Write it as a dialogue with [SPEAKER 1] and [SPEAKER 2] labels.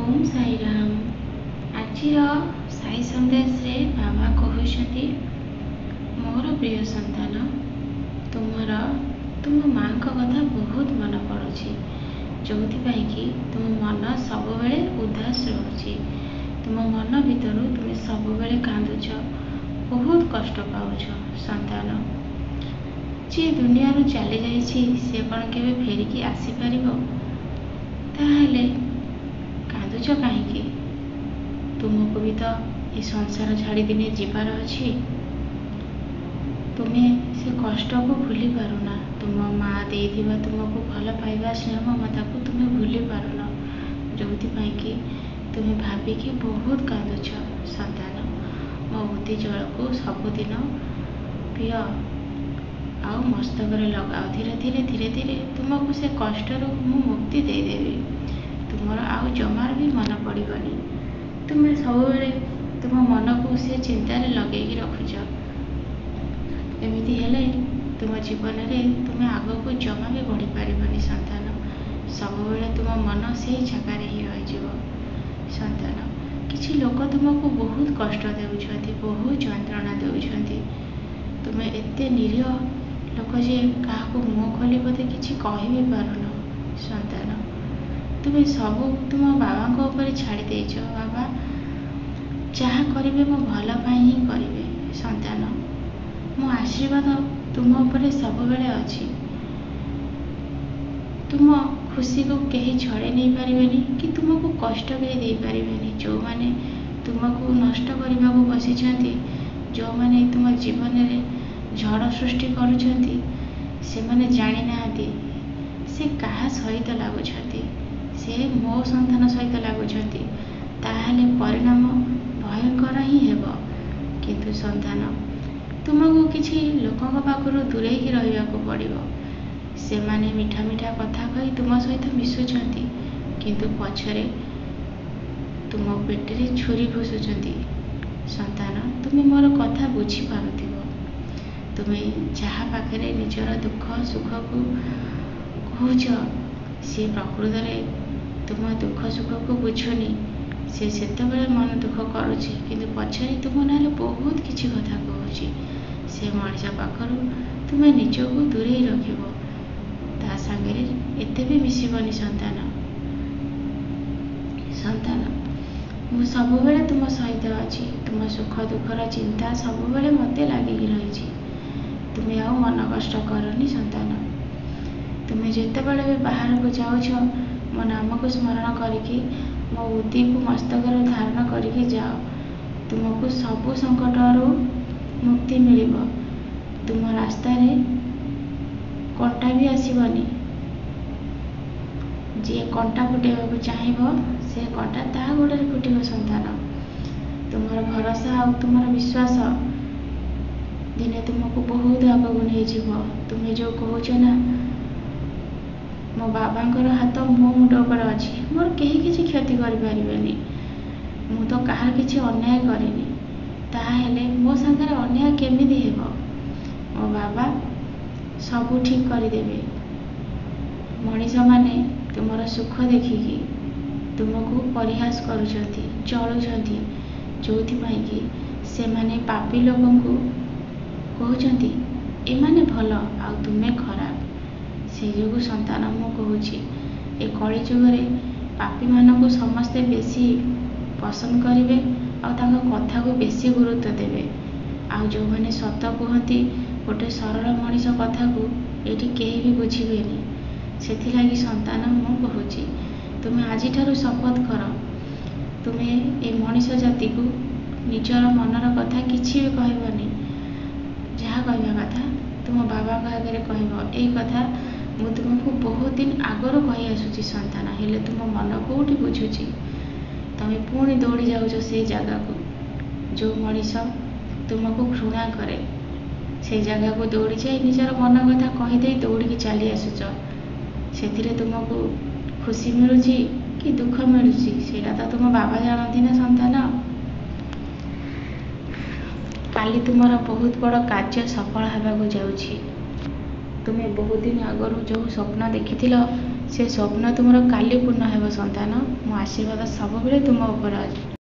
[SPEAKER 1] ओम साई राम। आजिर साई संदेश रे बाबा कहते मोर प्रिय संतान तुम माँ का कथा बहुत मन पड़ुछि जो कि तुम मन सब बेले उदास रोचे। तुम मन भितर तुम सब बेले कांदुच, बहुत कष्ट पाउछ। संतान जी दुनिया चली जाइछि से कौन केबे फेरिकी आसी परिबो? ताहले कांदुच कहीं? तुमको भी तो ये संसार छाड़ी दिने जीवार अच्छी। तुम्हें से कष्ट को भूली पारुना। तुम माँ दे तुमको भल पाइबा स्नेह ममता को तुम्हें भूली पारुन, जो कि तुम्हें भाविकी बहुत कांदुच। संतान मो बुद्धि जल को सबुदिन पिय आउ मस्तक लगाओ। धीरे धीरे धीरे धीरे तुमको से कष्टर मु मुक्ति देदेवी। तुमर आउ जमार भी मन पड़ोनी। तुम्हें सब तुम मन को से चिंतार लगे रखुच। एमती हेले तुम जीवन में तुम आग को जमा भी बढ़ी पारबनी। संतान सब तुम मन से जगार ही रही। संतान किसी लोक तुमको बहुत कष्ट देउछंती, बहुत जंत्रणा देउछंती। तुम्हें एते निरीह लोक जे क्या मुँह खोली बोधे किसी कहि भी पारुन। संतान तुम्हें सब तुम बाबा ऊपर छाड़ी देच। बाबा जहाँ करेंगे मो भल ही करेंगे। संतान मो आशीर्वाद तुम ऊपर सब बेले अच्छी। तुम खुशी को कहीं छड़े नहीं पारिबेनी कि तुमको कष्ट भी दे पारिबेनी। जो माने तुमको नष्ट करने को बसिछंती, जो माने तुम जीवन में झड़ सृष्टि करुछंती, से माने जानी नाहंती से कहा सहित लगुछंती। से मो संतान सहित लगुछंती, ताहले परिणाम भयंकर ही हेब। किंतु संतान तुमको किसी लोकों पाखरु दूरे ही रहिबा को पड़िबो। से माने मीठा मीठा कथा कही तुम सहित मिशुछंती, किंतु पछरे तुम पेटरे छुरी भुषुछंती। संतान तुम्हें मोर कथा बुझी पारुथिबो। तुम्हें जहाँ पाखरे निजर दुख सुख को कहूच, सी प्रकृत में तुम दुख सुख को बुझुनी। से सेतबेले मन दुख करुछि, किंतु पछरे तुम नाले बहुत किछि कथा कहूछि। से मनीष पाखरु तुम्हें निजको दूरे रखिबो, ता संगे एते भी मिसिबनी। संतान संतान मु सब बेले तुम सहित अच्छी। तुम सुख दुखर चिंता सब बेले मते लागिक रही। तुम्हें आउ मन कष्ट करनी। संतान तुम्हें जिते बड़े भी बाहर को जाऊछ, मो नाम को स्मरण करके मो बुद्धि को मस्तक धारण करके जाओ। तुमको सबु संकटर मुक्ति मिल। तुम रास्ता रे कंटा भी आसबनी। जी कंटा फुटेबा चाहिए से कंटा ता गोड़े फुटब। संतान तुमर भरोसा और तुमर विश्वास दिने तुमको बहुत आगू नहीं जीव। तुम्हें जो कहूच ना मो बाबांकर हाथ मो मुंड पर अच्छी, मोर कहीं किसी क्षति करें। मु तो कहार किसी अन्याय करेनी, ताहेले मो संगे अन्याय केमिति हेबो? मो बाबा सबू ठीक करदेवे। मनीष माने तुमर सुख देखिकी तुमको परिहास करुछंती, चलुछंती, जो कि से माने पापी लोगों को कहउछंती एमाने भल आ तुमे खराब। से जो संतान मु कहूछि, ए कली जुगरे पापी मानक समस्ते बेसी पसंद करेंगे और कथा को बेसी गुरुत्व देवे। आ जो मैंने सत कहती गोटे सरल मनीष कथा को ये कहीं भी बुझेनि। से संतान मु कहूछि तुम्हें आज शपथ कर, तुम्हें ए मनीष जाति को निजर मनर कथा किसी भी कहबनी। जहाँ कहवा कथा तुम बाबा आगे कह। ये कथा मु तुमको बहुत दिन आगर कही आसुची। संतान हेले तुम मन कौटी बुझुची। तुम्हें पुणी दौड़ी जाऊच से जगह को जो मनीष तुमको घृणा करे। से जगह को दौड़ी जाए निजर मन कथा कहीदे दौड़ी चली आसुच। से तुमको खुशी मिलूची कि दुख मिलूची सेटा तो तुम बाबा जानती ना। संतान काली तुमर बहुत बड़ कार्य सफल होगा जाऊँगी। तुम्हें बहुत दिन आगु जो स्वप्न देखी ସେ ସ୍ୱପ୍ନ ତୁମର କାଲି ପୂର୍ଣ୍ଣ ହେବ ସନ୍ତାନ। ମୋ ଆଶୀର୍ବାଦ ସବୁବେଳେ ତୁମ ଉପରେ ଅଛି।